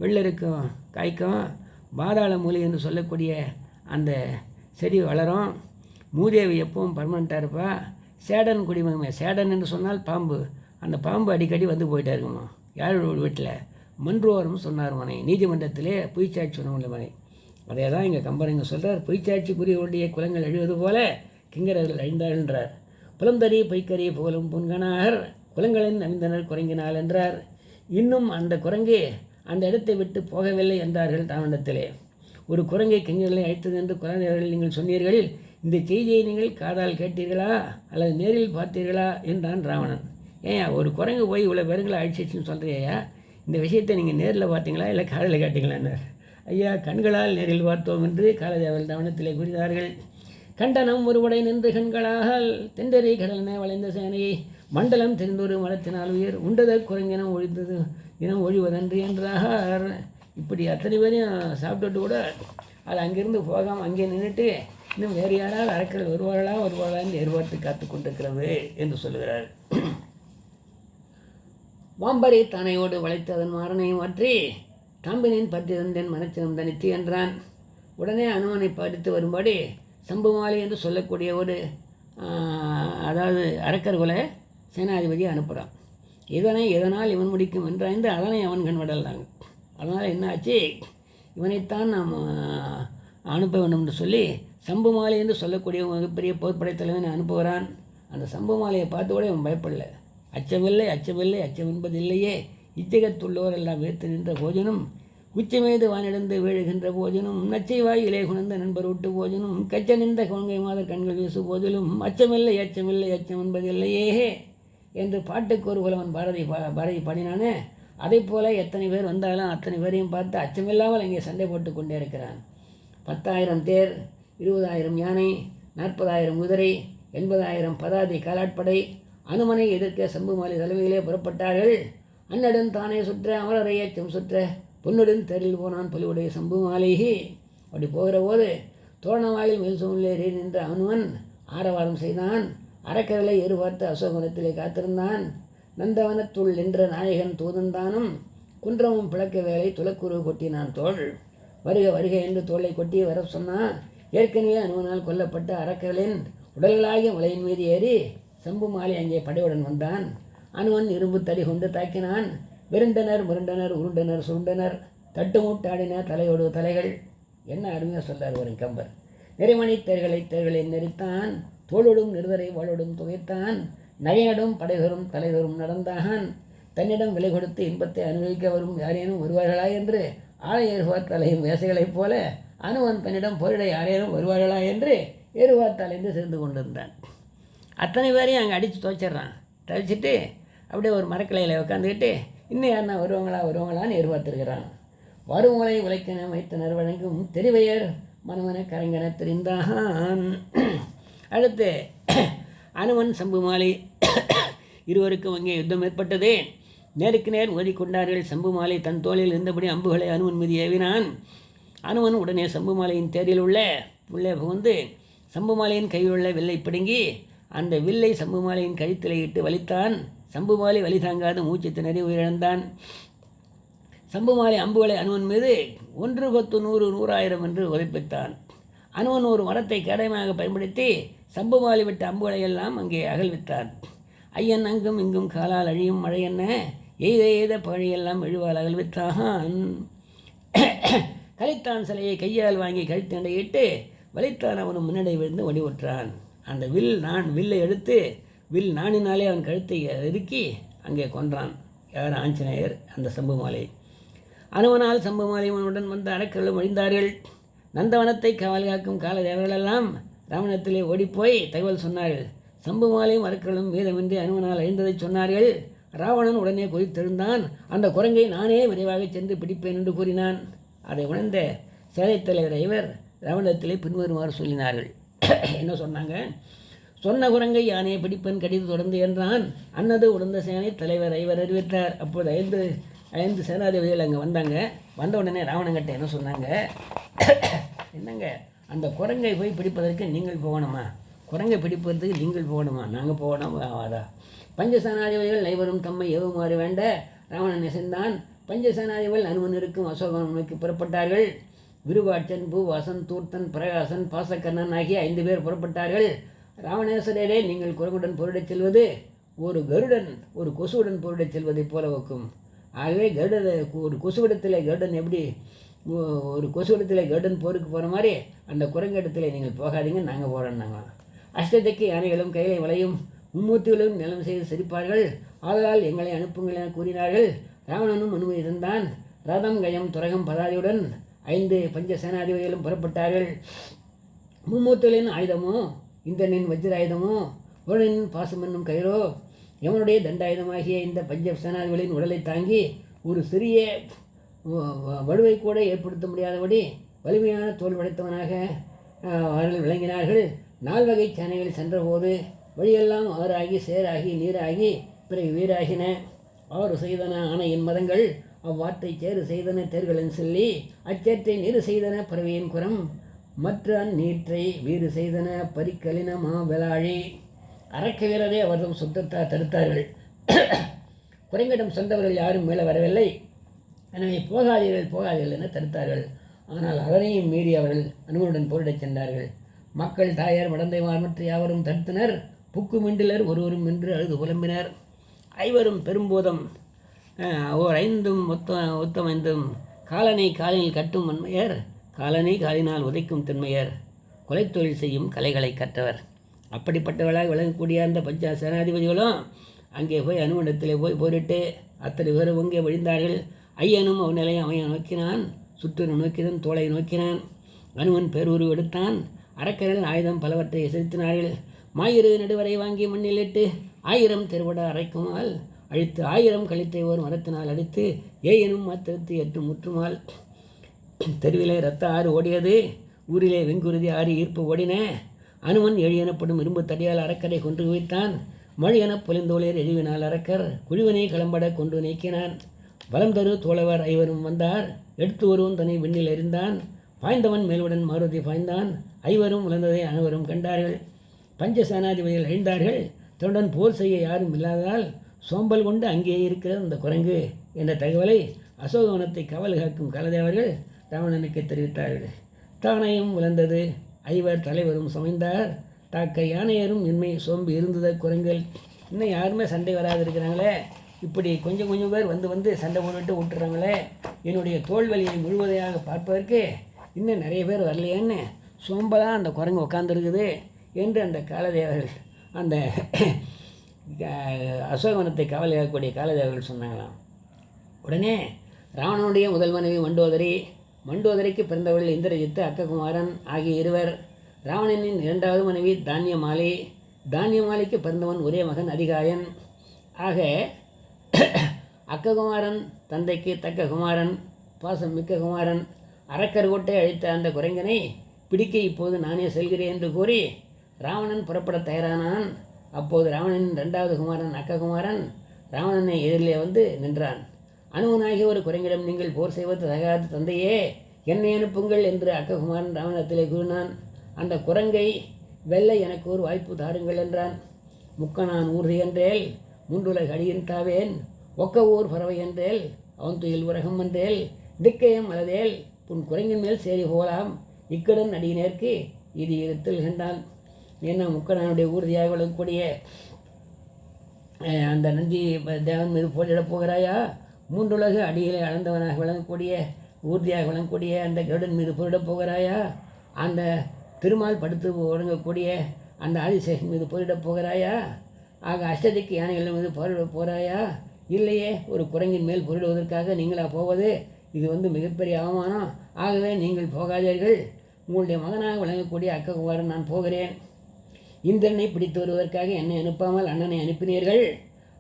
வெள்ளருக்கும் காய்க்கும், பாதாள மூலி என்று சொல்லக்கூடிய அந்த செடி வளரும், மூதேவி எப்பவும் பர்மனெண்ட்டாக இருப்பா, சேடன் குடிமகமே, சேடன் என்று சொன்னால் பாம்பு, அந்த பாம்பு அடிக்கடி வந்து போயிட்டே இருக்குமா யாரோட வீட்டில், மன்றோரம் சொன்னார் மனை, நீதிமன்றத்திலே பொய்ச்சாட்சி சொன்ன மனை. அதே தான் இங்கே கம்பர் இங்கே சொல்கிறார், பொய்ச்சாட்சிக்குரியவருடைய குலங்கள் அழிவது போல கிங்கரர்கள் அழிந்தார்கள்ன்றார். புலந்தறி பொய்க்கறி புகழும் புன்கனார் குலங்களின் அவிந்தனர் குரங்கினாள் என்றார். இன்னும் அந்த குரங்கு அந்த இடத்தை விட்டு போகவில்லை என்றார்கள் ராவணத்திலே. ஒரு குரங்கை கிங்கர்களை அழைத்தது என்று குலதேவர்கள் நீங்கள் சொன்னீர்கள், இந்த செய்தியை நீங்கள் காதால் கேட்டீர்களா அல்லது நேரில் பார்த்தீர்களா என்றான் ராவணன். ஏன் ஒரு குரங்கு போய் இவ்வளோ பேருங்களை அழிச்சிச்சுன்னு சொல்கிறியா, இந்த விஷயத்தை நீங்கள் நேரில் பார்த்தீங்களா இல்லை காதில் கேட்டீங்களான்னார். ஐயா, கண்களால் நேரில் பார்த்தோம் என்று காலதேவர்கள் ராவணத்திலே கூறினார்கள். கண்டனம் ஒருவடை நின்று கண்களால் தெண்டரை கடலென வளைந்த சேனையை மண்டலம் தெரிந்தொரு மரத்தினால் உயர் உண்டத குரங்கினம் ஒழிந்தது இனம் ஒழிவதன்று என்றார். இப்படி அத்தனை பேரையும் சாப்பிட்டுட்டு கூட அது அங்கிருந்து போகாமல் அங்கே நின்றுட்டு இன்னும் வேறு யாரால் அரக்கர்கள் வருவார்களா என்று எதிர்பார்த்து காத்து கொண்டிருக்கிறது என்று சொல்லுகிறார். வாம்பரை தானையோடு வளைத்து அதன் மாறனை மாற்றி தாம்பினின் பற்றி இருந்தேன் மனச்சினம் தனித்து என்றான். உடனே அனுமனை படித்து வரும்படி சம்புமாலி என்று சொல்லக்கூடிய ஒரு அதாவது அரக்கர்குல சேனாதிபதி அனுப்புகிறான். இதனால் இவன் முடிக்கும் என்றாய்ந்து அதனை அவன் கண் விடலாங்க. அதனால் என்ன ஆச்சு, இவனைத்தான் நாம் அனுப்ப வேண்டும் என்று சொல்லி சம்புமாலை என்று சொல்லக்கூடிய மிகப்பெரிய போர்ப்படை தலைவனை அனுப்புகிறான். அந்த சம்புமாலையை பார்த்து கூட இவன் பயப்படல. அச்சமில்லை அச்சம் என்பதில்லையே, இச்சகத்துள்ளோர் எல்லாம் வேர்த்து நின்ற போஜனும் உச்சிமீது வானிடந்து வீழுகின்ற போஜனும் நச்சை வாயிலே குணந்த நண்பர் விட்டு போஜனும் கச்ச நின்ற கொங்கை மாதர் கண்கள் வீசு போதிலும் அச்சம் என்பதில்லையே என்று பாட்டுக்கு ஒரு புலவன் பாரதி பாடினானே. அதை போல எத்தனை பேர் வந்தாலும் அத்தனை பேரையும் பார்த்து அச்சமில்லாமல் இங்கே சண்டை போட்டு கொண்டே இருக்கிறான். 10,000 தேர், 20,000 யானை, 40,000 குதிரை, 80,000 பதாதி காலாட்படை அனுமனை எதிர்க்க சம்புமாலி தலைமையிலே புறப்பட்டார்கள். அன்னடன் தானே சுற்ற அமரரை ஏச்சம் சுற்ற பொன்னுடன் தெருவில் போனான் பொலிவுடைய சம்புமாலிகி. அப்படி போகிற போது தோரணவாயில் மேல் சூழ்நிலை நின்ற அனுமன் ஆரவாரம் செய்தான். அரக்கர்களை எதிர்பார்த்து அசோகவனத்திலே காத்திருந்தான். நந்தவனத்துள் நின்ற நாயகன் தூதந்தானும் குன்றமும் பிளக்க வேலை துளக்குரு கொட்டினான் தோள். வருக என்று தோளை கொட்டி வர சொன்னான். ஏற்கனவே அனுமனால் கொல்லப்பட்ட அரக்கர்களின் உடல்களாகிய மலையின் மீது ஏறி சம்புமாலி அங்கே படையுடன் வந்தான். அனுமன் இரும்பு தடி கொண்டு தாக்கினான். விருண்டனர் முருண்டனர் உருண்டனர் சுருண்டனர் தட்டுமுட்டாடின தலையோடு தலைகள். என்ன அருமையாக சொல்றார் ஒரு கம்பர். நிறைமணி தேர்களை நெறித்தான், தோளோடும் நிறுதரை வாழோடும் துவைத்தான், நகையடும் படைகரும் தலைவரும் நடந்தான். தன்னிடம் விலை கொடுத்து இன்பத்தை அனுபவிக்க வரும் யாரேனும் வருவார்களா என்று ஆலை ஏறுவார் தலையும் வேசைகளைப் போல அனுமன் தன்னிடம் போரிட யாரேனும் வருவார்களா என்று ஏறுவார் தலைந்து சேர்ந்து கொண்டிருந்தான். அத்தனை பேரையும் அங்கே அடித்து துவைச்சிட்றான். தவிச்சிட்டு அப்படியே ஒரு மரக்கிளையில் உட்காந்துக்கிட்டு இன்னும் யாருன்னா வருவாங்களான்னு எதிர்பார்த்துருக்கிறான். வருமுலை உழைக்கன வைத்தனர் வழங்கும் தெரிவையர் மனமன கரங்கன தெரிந்தான். அடுத்து அனுமன் சம்புமாலி இருவருக்கும் அங்கே யுத்தம் ஏற்பட்டது. நேருக்கு நேர் மோதிக்கொண்டார்கள். சம்புமாலை தன் தோளில் இருந்தபடி அம்புகளை அனுமன் மீது ஏவினான். அனுமன் உடனே சம்புமாலையின் தேரில் உள்ளே புகுந்து சம்புமாலையின் கையில் உள்ள வில்லை பிடுங்கி அந்த வில்லை சம்புமாலையின் கழுத்திலே இட்டு வலித்தான். சம்புமாலை வலி தாங்காது மூச்சு திணறி உயிரிழந்தான். சம்புமாலை அம்புகளை அனுமன் மீது 1, 10, 100, 100,000 என்று உரைப்பித்தான். அனுமன் ஒரு மரத்தை கேடயமாக பயன்படுத்தி சம்புமாலை விட்ட அம்புகளை எல்லாம் அங்கே அகழ்வித்தான். ஐயன் அங்கும் இங்கும் காலால் அழியும் மழை என்ன எய்த பழையெல்லாம் எழுவால் அகழ்வித்தான். கலித்தான் சிலையை கையால் வாங்கி கழுத்தண்டையிட்டு வலித்தான். அவனும் முன்னடை விழுந்து வடிவுற்றான். அந்த வில்லை எடுத்து வில் நாணினாலே அவன் கழுத்தை இறுக்கி அங்கே கொன்றான். யார்? ஆஞ்சநேயர். அந்த சம்புமாலை அனுமனால் சம்புமாலை அவனுடன் வந்த அரக்கர்களும் அழிந்தார்கள். நந்தவனத்தை காவல் காக்கும் கால தேவர்களெல்லாம் ராவணத்திலே ஓடிப்போய் தகவல் சொன்னார்கள். சம்புமாலையும் அரக்கர்களும் மீதமின்றி அனுமனால் அழிந்ததை சொன்னார்கள். ராவணன் உடனே கொதித்தெழுந்தான். அந்த குரங்கை நானே விரைவாக சென்று பிடிப்பேன் என்று கூறினான். அதை உணர்ந்த சேனைத் தலைவர் இவர் ராவணத்திலே பின்வருமாறு சொல்லினார்கள். என்ன சொன்னாங்க? சொன்ன குரங்கை யானையை பிடிப்பன் கடித்து தொடர்ந்து என்றான். அன்னது உடந்த சேனை தலைவர் இவர் அறிவித்தார். அப்போது ஐந்து சேனாதிபதிகள் அங்கே வந்தாங்க. வந்த உடனே ராவணங்கிட்ட என்ன சொன்னாங்க? என்னங்க, அந்த குரங்கை போய் பிடிப்பதற்கு நீங்கள் போகணுமா? குரங்கை பிடிப்பதற்கு நீங்கள் போகணுமா? நாங்கள் போகணும் ஆவாதா? பஞ்சசேனாதிபதிகள் ஐவரும் தம்மை ஏவுமாறு வேண்ட ராவணன் இசைந்தான். பஞ்சசேனாதிபதிகள் அனுமன் இருக்கும் அசோகவனம் நோக்கி புறப்பட்டார்கள். விருவாட்சன், பூவாசன், தூர்த்தன், பிரகாசன், பாசக்கர்ணன் ஆகிய 5 பேர் புறப்பட்டார்கள். ராவணேஸ்வரரே, நீங்கள் குரங்குடன் போரிடச் செல்வது ஒரு கருடன் ஒரு கொசுவுடன் போரிடச் செல்வதைப் போல வைக்கும். ஆகவே ஒரு கொசுவிடத்தில் கருடன் எப்படி ஒரு கொசுவிடத்தில் கருடன் போருக்கு போகிற மாதிரி அந்த குரங்கிடத்தில் நீங்கள் போகாதீங்க, நாங்கள் போகிறோன்னாங்க. அஷ்டதிக்கு யானைகளும் கையிலை வளையும் மும்மூர்த்திகளும் நிலம் செய்து சிரிப்பார்கள். ஆதலால் எங்களை அனுப்புங்கள் என கூறினார்கள். ராவணனும் அனுமதி தந்தான். ரதம், கயம், துரகம், பதாதியுடன் 5 பஞ்ச சேனாதிபதிகளும் புறப்பட்டார்கள். மும்மூர்த்திகளின் ஆயுதமோ இந்திரனின் வஜ்ராயுதமோ வருணனின் பாசம் என்னும் கயிறோ எவனுடைய தண்டாயுதமாகிய இந்த பஞ்ச சேனாதிபதிகளின் உடலை தாங்கி ஒரு சிறிய வலுவை கூட ஏற்படுத்த முடியாதபடி வலிமையான தோல் படைத்தவனாக அவர்கள் விளங்கினார்கள். 4 வகை சேனைகள் சென்றபோது வழியெல்லாம் ஆறாகி சேராகி நீராகி பிறகு வீராகின. 6 செய்தன ஆணையின் மதங்கள் அவ்வாற்றை சேறு செய்தன தேர்களின் சொல்லி அச்சேற்றை நீர் செய்தன பறவையின் குரம் மற்ற நீற்றை வீறு செய்தன பரிக்கலின மாவெளாழி. அரக்க வீரரே அவர்கள் சுத்தத்தால் தடுத்தார்கள். குரங்கிடம் சென்றவர்கள் யாரும் மேலே வரவில்லை. எனவே போகாதீர்கள் என தடுத்தார்கள். ஆனால் அதனையும் மீறி அவர்கள் அனுமனுடன் போரிடச் சென்றார்கள். மக்கள், தாயார், மடந்தைமார் மற்ற யாவரும் தடுத்தனர். புக்கு மிண்டிலர் ஒருவரும் என்று அழுது புலம்பினர். 5வரும் பெரும்போதம் ஓர் 5ம் ஒத்தமைந்தும் காலனை காலினில் கட்டும் வன்மையர் காலனை காலினால் உதைக்கும் திண்மையர் கொலைத்தொழில் செய்யும் கலைகளை கற்றவர். அப்படிப்பட்டவர்களாக விளங்கக்கூடிய அந்த பஞ்ச சேனாதிபதிகளும் அங்கே போய் அனுமனிடத்திலே போய் போரிட்டு அத்தனை பேரும் அங்கே விழுந்தார்கள். ஐயனும் அவன் நிலையை அவன் நோக்கினான். சுற்றுரை நோக்கினான், தோளை நோக்கினான். அனுமன் பேரூரு எடுத்தான். அரக்கர்கள் ஆயுதம் பலவற்றை செலுத்தினார்கள். மாயிறு நடுவரை வாங்கி மண்ணிலிட்டு 1000 தெருவட அரைக்குமால் அழித்து 1000 கழித்தை ஓர் மரத்தினால் அடித்து ஏயனும் மாத்திரத்து 8 முற்றுமால். தெருவிலே இரத்த ஆறு ஓடியது. ஊரிலே வெங்குருதி ஆறு ஈர்ப்பு ஓடின. அனுமன் 7 எனப்படும் இரும்பு தடியால் அரக்கரை கொன்று குவித்தான். மழை எனப் பொலிந்தோளிர் எழிவினால் அரக்கர் குழுவினை கிளம்பட கொண்டு நீக்கினான். வலம் தரு தோழவர் 5வரும் வந்தார். எடுத்து ஒருவன் தன்னை விண்ணில் எறிந்தான். பாய்ந்தவன் மேலுடன் மாருதி பாய்ந்தான். 5வரும் உழந்ததை அனைவரும் கண்டார்கள். பஞ்ச சேனாதிபதிகள் அழிந்தார்கள். தன்னுடன் போர் செய்ய யாரும் இல்லாததால் சோம்பல் கொண்டு அங்கேயே இருக்கிற அந்த குரங்கு என்ற தகவலை அசோகவனத்தை காவல் காக்கும் காலதேவர்கள் ராவணனுக்கு தெரிவித்தார்கள். தானையும் விளந்தது. 5 தலைவரும் சமைந்தார். தாக்க யானையரும் இன்மை சோம்பு இருந்தத குரங்கள். இன்னும் யாருமே சண்டை வராது இருக்கிறாங்களே, இப்படி கொஞ்சம் பேர் வந்து சண்டை போட்டுட்டு விட்டுறாங்களே, என்னுடைய தோல்வலியை முழுவதையாக பார்ப்பதற்கு இன்னும் நிறைய பேர் வரலையேன்னு சோம்பலாக அந்த குரங்கு உட்காந்துருக்குது என்று அந்த காலதேவர்கள் அந்த அசோகவனத்தை காவலாகக்கூடிய காலதேவர்கள் சொன்னாங்களாம். உடனே ராவணனுடைய முதல் மனைவி மண்டோதரிக்கு பிறந்தவர்கள் இந்திரஜித்து, அக்ககுமாரன் ஆகிய 2. ராவணனின் 2வது மனைவி தானியமாலிக்கு பிறந்தவன் ஒரே மகன் அதிகாயன். ஆக அக்ககுமாரன் தந்தைக்கு தக்க குமாரன், பாசம் மிக்க குமாரன். அரக்கர் கோட்டை அழித்த அந்த குரங்கனை பிடிக்க இப்போது நானே செல்கிறேன் என்று கூறி ராவணன் புறப்பட தயாரானான். அப்போது ராவணனின் 2வது குமாரன் அக்ககுமாரன் ராவணனை எதிரிலே வந்து நின்றான். அனுமனாகிய ஒரு குரங்கிடம், நீங்கள் போர் செய்வது தகாத தந்தையே, என்னை அனுப்புங்கள் என்று அக்ககுமாரன் ராவணத்திலே கூறினான். அந்த குரங்கை வெல்ல எனக்கு ஒரு வாய்ப்பு தாருங்கள் என்றான். முக்கனான் ஊர்தி என்றேல் 3 உலக அடியின் தாவேன், ஒக்க ஊர் பறவை என்றேல் அவன் துயில் உரகம் என்றேல் திக்கையம் அலதேல் உன் குரங்கின் மேல் சேரி போகலாம் இக்கடன் அடியினேற்கு இது இருத்தல் கண்டான். ஏன்னா முக்கனானுடைய ஊர்தியாக விளங்கக்கூடிய அந்த நந்தி தேவன் மீது போட்டியிடப் போகிறாயா? 3 உலக அடியிலே அளந்தவனாக விளங்கக்கூடிய ஊர்தியாக விளங்கக்கூடிய அந்த கருடன் மீது போரிடப் போகிறாயா? அந்த திருமால் படுத்து ஒழுங்கக்கூடிய அந்த ஆதிசேஷன் மீது போரிடப் போகிறாயா? ஆக அஷ்டதிக்கு யானைகள் மீது போரிட போகிறாயா? இல்லையே, ஒரு குரங்கின் மேல் போரிடுவதற்காக நீங்களா போவது? இது மிகப்பெரிய அவமானம். ஆகவே நீங்கள் போகாதீர்கள். உங்களுடைய மகனாக விளங்கக்கூடிய அக்ககுமாரன் நான் போகிறேன். இந்திரனை பிடித்து வருவதற்காக என்னை அனுப்பாமல் அண்ணனை அனுப்பினீர்கள்.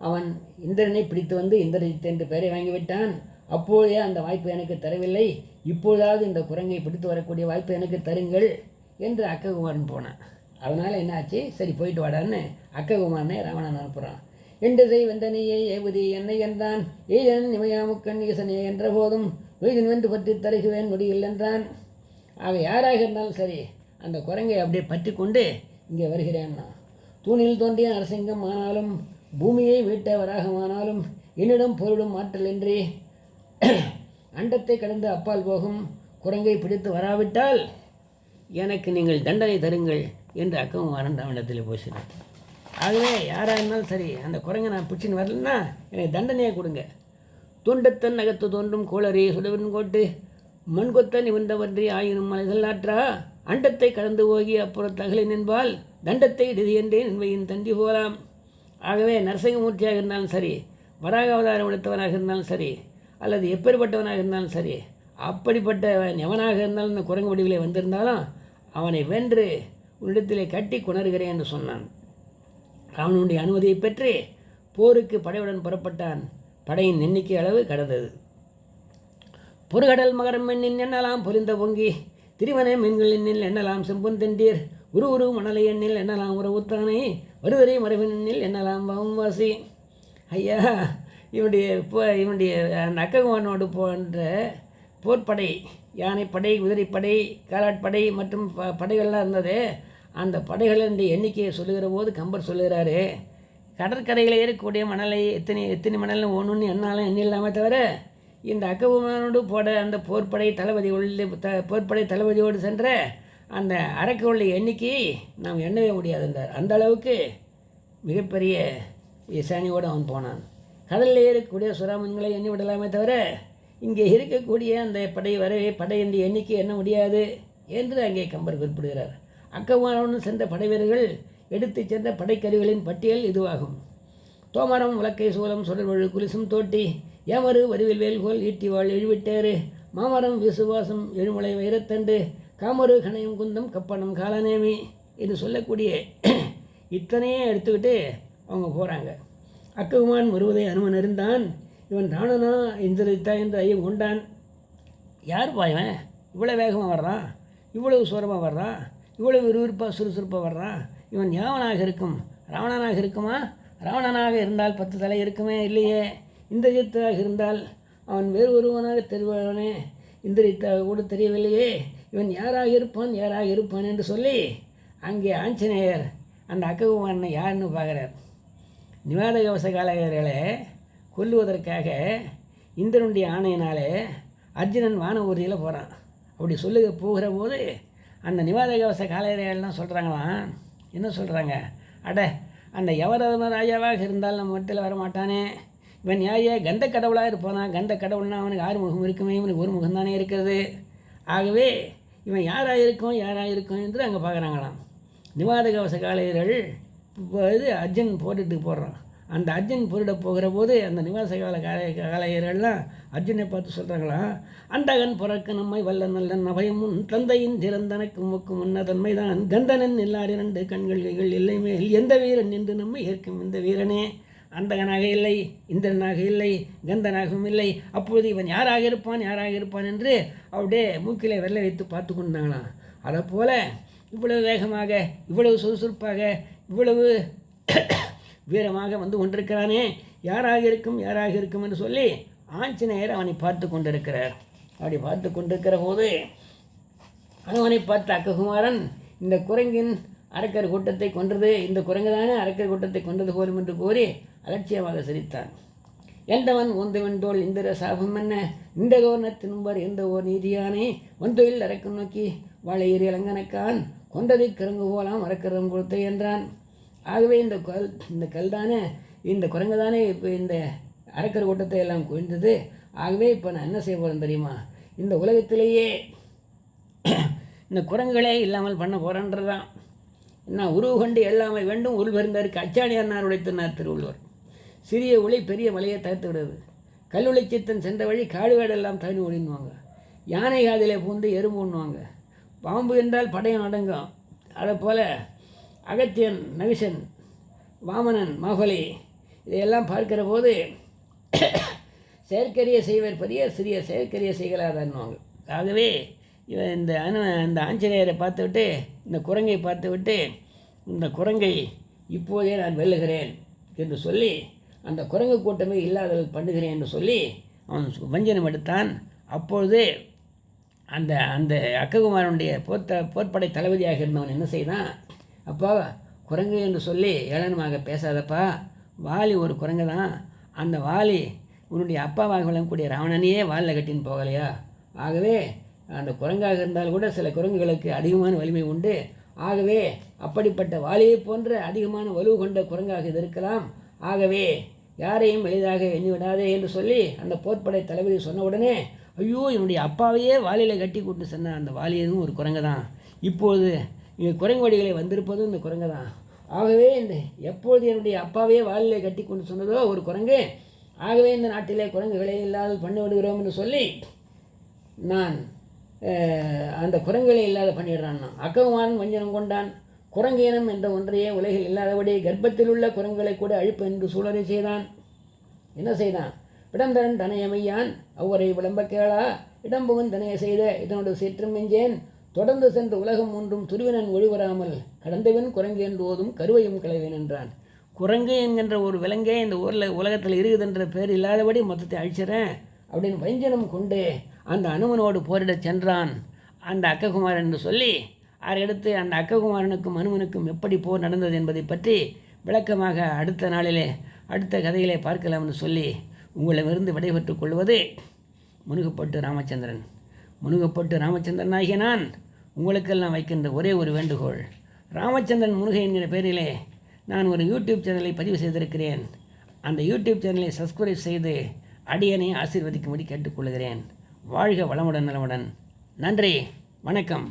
அவன் இந்திரனை பிடித்து வந்து இந்திரஜித் என்று பெயரை வாங்கிவிட்டான். அப்போதே அந்த வாய்ப்பு எனக்கு தரவில்லை. இப்பொழுதாவது இந்த குரங்கை பிடித்து வரக்கூடிய வாய்ப்பு எனக்கு தருங்கள் என்று அக்ககுமாரன் போனான். அதனால் என்னாச்சு, சரி போயிட்டு வாடான்னு அக்ககுமாரனை ராவணன் அனுப்புகிறான். எண்டதை வெந்தனையை ஏவுதி என்னை என்றான். எய்தன் இமயாமுக்கன் ஈசனே என்ற போதும் வெய்தன் வென்று பற்றி தருகுவேன் முடியில் என்றான். ஆக யாராக இருந்தாலும் சரி அந்த குரங்கை அப்படியே பற்றி கொண்டு இங்கே வருகிறேன்னா, தூணில் தோன்றிய நரசிங்கம் ஆனாலும் பூமியை மீட்ட வராகமானாலும் என்னிடம் பொருளும் ஆற்றலின்றி அண்டத்தை கடந்து அப்பால் போகும் குரங்கை பிடித்து வராவிட்டால் எனக்கு நீங்கள் தண்டனை தருங்கள் என்று அக்ககுமாரன் ராவணத்தில் பேசினான். ஆகவே யாராக இருந்தாலும் சரி அந்த குரங்கை நான் பிடிச்சின்னு வரலன்னா எனக்கு தண்டனையை கொடுங்க. துண்டத்தன் நகத்து தோன்றும் கோளறி சுடவன் கோட்டு மண்கொத்த நிமிர்ந்தவன்றி ஆயினும் மலைகள் ஆற்றா அண்டத்தை கடந்து போகி அப்புறம் தகலை நின்பால் தண்டத்தை இறுதி என்றே நின்மையின் தண்டி போகலாம். ஆகவே நரசிங்கமூர்த்தியாக இருந்தாலும் சரி, வராக அவதாரம் எடுத்தவனாக இருந்தாலும் சரி, அல்லது எப்பேற்பட்டவனாக இருந்தாலும் சரி, அப்படிப்பட்டவன் எவனாக இருந்தாலும் இந்த குரங்கு வடிவிலே வந்திருந்தாலும் அவனை வென்று உன்னிடத்திலே கட்டி கொணர்கிறேன் என்று சொன்னான். ராவணனுடைய அனுமதியை பெற்று போருக்கு படையுடன் புறப்பட்டான். படையின் எண்ணிக்கை அளவு கடந்தது. பொறுகடல் மகரம் எண்ணின் எண்ணலாம் பொலிந்த பொங்கி திருவனை மீன்கள் எண்ணில் எண்ணலாம் செம்புன் தெண்டீர் உரு மணலை எண்ணில் எண்ணலாம் உறவுத்தானே வருவரை மரபினில் எண்ணலாம் வாசி. ஐயா, இவனுடைய அந்த அக்ககுமாரனோடு போன்ற போர்ப்படை, யானைப்படை, குதிரைப்படை, காலாட்படை மற்றும் படைகள்லாம் இருந்தது. அந்த படைகளினுடைய எண்ணிக்கையை சொல்லுகிற போது கம்பர் சொல்லுகிறாரு, கடற்கரையில் ஏறக்கூடிய மணலை எத்தனை மணல் ஒன்று எண்ணாலும் எண்ணில்லாமல் தவிர இந்த அக்ககுமாரனோடு போட அந்த போர்ப்படை தளபதியோடு சென்ற அந்த அரக்கர்களுடைய எண்ணிக்கையை நாம் எண்ணவே முடியாது என்றார். அந்த அளவுக்கு மிகப்பெரிய சேனையோடு அவன் போனான். கடலில் ஏறக்கூடிய சுறாமன்களை எண்ணி விடலாமே தவிர இங்கே இருக்கக்கூடிய அந்த படையின் எண்ணிக்கை எண்ண முடியாது என்று அங்கே கம்பர் குறிப்பிடுகிறார். அக்ககுமாரனுடன் சென்ற படைவீரர்கள் எடுத்து சென்ற படைக்கருவிகளின் பட்டியல் இதுவாகும். தோமரம் உலக்கை சூலம் சுடர்வழு குலிசும் தோட்டி ஏமரு வரிவில் வேல்கோல் ஈட்டிவாள் எழுவிட்டேறு மாமரம் விசுவாசம் எழுமலை வைரத்தண்டு காமரு கணையும் குந்தம் கப்பனம் காலநேமி என்று சொல்லக்கூடிய இத்தனையே எடுத்துக்கிட்டு அவங்க போகிறாங்க. அக்ககுமாரன் வருவதை அனுமன் இருந்தான். இவன் ராவணனா இந்திரஜித்தா என்று ஐயம் கொண்டான். யார் பாயவன் இவ்வளோ வேகமாக வர்றான், இவ்வளவு சோரமாக வர்றான், இவ்வளவு விறுவிறுப்பாக சுறுசுறுப்பாக வர்றான், இவன் யாவனாக இருக்கும், ராவணனாக இருக்குமா? ராவணனாக இருந்தால் 10 தலை இருக்குமே, இல்லையே. இந்திரஜித்தாக இருந்தால் அவன் வேறு ஒருவனாக தெரிவானே, இந்திரஜித்தாக கூட தெரியவில்லையே. இவன் யாராக இருப்பான் என்று சொல்லி அங்கே ஆஞ்சநேயர் அந்த அக்ககுமாரனை யாருன்னு பார்க்குறார். நிவாத கவச காலகர்களை கொல்லுவதற்காக இந்திரனுடைய ஆணையினாலே அர்ஜுனன் வான ஊர்தியில் போகிறான். அப்படி போகிற போது அந்த நிவாத கவச காலகர்கள்லாம் சொல்கிறாங்களாம். என்ன சொல்கிறாங்க? அந்த யவரதம ராஜாவாக இருந்தால் நம்ம இடத்துல வரமாட்டானே, இவன் கந்த கடவுளாக இருப்பானா? கந்த கடவுள்னா அவனுக்கு 6 முகம் இருக்குமே, இவனுக்கு 1 முகம் தானே இருக்கிறது. ஆகவே இவன் யாராக இருக்கும் என்று அங்கே பார்க்குறாங்களாம். நிவாத கவச காலையர்கள் இது அர்ஜுன் போட்டுட்டு போடுறான். அந்த அர்ஜுன் போரிட போகிற போது அந்த நிவாச காலையர்கள்லாம் அர்ஜுனை பார்த்து சொல்கிறாங்களாம், அண்டகன் புறக்கு நம்மை வல்ல நல்லன் அபயமுன் தந்தையின் திறந்தனக்கு முக்கும் உன்னதன்மை தான் கந்தனன் எல்லார் 2 கண்கள் கைகள் இல்லை மேல் எந்த வீரன் என்று நம்மை ஏற்கும் இந்த வீரனே அந்தகனாக இல்லை, இந்திரனாக இல்லை, கந்தனாகவும் இல்லை. அப்பொழுது இவன் யாராக இருப்பான் என்று அப்படியே மூக்கிலே வெள்ளை வைத்து பார்த்து கொண்டாங்களாம். அதை போல் இவ்வளவு வேகமாக, இவ்வளவு சுறுசுறுப்பாக, இவ்வளவு வீரமாக வந்து கொண்டிருக்கிறானே, யாராக இருக்கும் என்று சொல்லி ஆஞ்சநேயர் அவனை பார்த்து கொண்டிருக்கிறார். அப்படி பார்த்து கொண்டிருக்கிற போது அவனை பார்த்த அக்ககுமாரன் இந்த குரங்கின் அரக்கர் கூட்டத்தை கொன்றது, இந்த குரங்கு தானே அரக்கர் கூட்டத்தை கொன்றது போலும் என்று கூறி அலட்சியமாக சிரித்தான். எந்தவன் ஒந்தவன் தோல் இந்திர சாபம் என்ன இந்ததோர் நத்தினும்பர் எந்த ஓர் நீதியானே வந்தொழில் அரக்கம் நோக்கி வாழை ஏறி இளங்கனக்கான் கொண்டதை கிரங்கு போலாம் அரக்கரம் கொடுத்த என்றான். ஆகவே இந்த கல் தானே, இந்த குரங்கு தானே இப்போ இந்த அரக்கர் கூட்டத்தை எல்லாம் குவிந்தது. ஆகவே இப்போ நான் என்ன செய்ய போகிறேன் தெரியுமா? இந்த உலகத்திலேயே இந்த குரங்குகளே இல்லாமல் பண்ண போகிறேன்றதான். நான் உருவு கொண்டு எல்லாமே வேண்டும் உள்வருந்தருக்கு அச்சாணியார் உடைத்தனார் திருவள்ளுவர். சிறிய ஒளி பெரிய மலையை தகர்த்து விடுது. கல்லுளை சித்தன் சென்ற வழி காடுவேடெல்லாம் தனி ஒளின்னுவாங்க. யானை காதிலே பூந்து எறும்பு உண்ணுவாங்க. பாம்பு என்றால் படையும் அடங்கும். அதைப்போல் அகத்தியன், நகிஷன், வாமனன், மாகொலி இதையெல்லாம் பார்க்கிற போது செயற்கரிய செய்வர் பெரிய சிறிய செயற்கரிய செய்கலாதன்னுவாங்க. ஆகவே இவன் இந்த ஆஞ்சநேயரை பார்த்துவிட்டு இந்த குரங்கை பார்த்துவிட்டு இந்த குரங்கை இப்போதே நான் வெல்லுகிறேன் என்று சொல்லி அந்த குரங்கு கூட்டமே இல்லாதவர்கள் பண்ணுகிறேன் என்று சொல்லி அவன் வஞ்சனம் எடுத்தான். அப்பொழுது அந்த அந்த அக்ககுமாரனுடைய போர்ப்படை தளபதியாக இருந்தவன் என்ன செய்தான், அப்பா குரங்கு என்று சொல்லி ஏளனமாக பேசாதப்பா, வாலி ஒரு குரங்கு தான், அந்த வாலி உன்னுடைய அப்பாவாக விளங்கக்கூடிய ராவணனையே வாலில் கட்டின்னு போகலையா? ஆகவே அந்த குரங்காக இருந்தால் கூட சில குரங்குகளுக்கு அதிகமான வலிமை உண்டு. ஆகவே அப்படிப்பட்ட வாலியை போன்ற அதிகமான வலு கொண்ட குரங்காக இது இருக்கலாம். ஆகவே யாரையும் எளிதாக எண்ணிவிடாதே என்று சொல்லி அந்த போர்ப்படை தளபதி சொன்ன உடனே, ஐயோ என்னுடைய அப்பாவையே வாலியில் கட்டி கூட்டு சொன்ன அந்த வாலியதும் ஒரு குரங்கு தான், இப்போது இங்கே குரங்கு வடிகளை வந்திருப்பதும் இந்த குரங்கு தான். ஆகவே இந்த எப்பொழுது என்னுடைய அப்பாவையே வாலியில் கட்டி கொண்டு சொன்னதோ ஒரு குரங்கு, ஆகவே இந்த நாட்டிலே குரங்குகளே இல்லாத பண்ணி விடுகிறோம் என்று சொல்லி நான் அந்த குரங்குகளை இல்லாத பண்ணிடுறான். அக்ககுமாரன் வஞ்சனம் கொண்டான். குரங்கு இனம் என்ற ஒன்றையே உலகில் இல்லாதபடி கர்ப்பத்தில் உள்ள குரங்குகளை கூட அழிப்பு என்று சூழலை செய்தான். என்ன செய்தான்? பிடந்தரன் தனையமையான் அவ்வரை விளம்ப கேளா இடம்புவன் தனைய செய்த இதனோடு சீற்றும் மெஞ்சேன் தொடர்ந்து சென்று உலகம் ஒன்றும் துருவினன் ஒழிவராமல் கடந்தவன் குரங்கு என்று ஓதும் கருவையும் கிளைவேன் என்றான். குரங்கு என்கின்ற ஒரு விலங்கே இந்த ஊரில் உலகத்தில் இருக்குதுன்ற பேர் இல்லாதபடி மொத்தத்தை அழிச்சிடறேன் அப்படின்னு வஞ்சனம் கொண்டு அந்த அனுமனோடு போரிடச் சென்றான் அந்த அக்ககுமாரன் என்று சொல்லி அதையடுத்து அந்த அக்ககுமாரனுக்கும் அனுமனுக்கும் எப்படி போர் நடந்தது என்பதை பற்றி விளக்கமாக அடுத்த நாளிலே அடுத்த கதையிலே பார்க்கலாம் என்று சொல்லி உங்களிடமிருந்து விடைபெற்றுக் கொள்வது முனுகப்பட்டு ராமச்சந்திரன். முனுகப்பட்டு ராமச்சந்திரன் ஆகிய நான் உங்களுக்கெல்லாம் வைக்கின்ற ஒரே ஒரு வேண்டுகோள், ராமச்சந்திரன் முருகை என்கிற பெயரிலே நான் ஒரு யூடியூப் சேனலை பதிவு செய்திருக்கிறேன். அந்த யூடியூப் சேனலை சப்ஸ்கிரைப் செய்து அடியனை ஆசீர்வதிக்கும்படி கேட்டுக்கொள்கிறேன். வாழ்க வளமுடன் நலமுடன். நன்றி, வணக்கம்.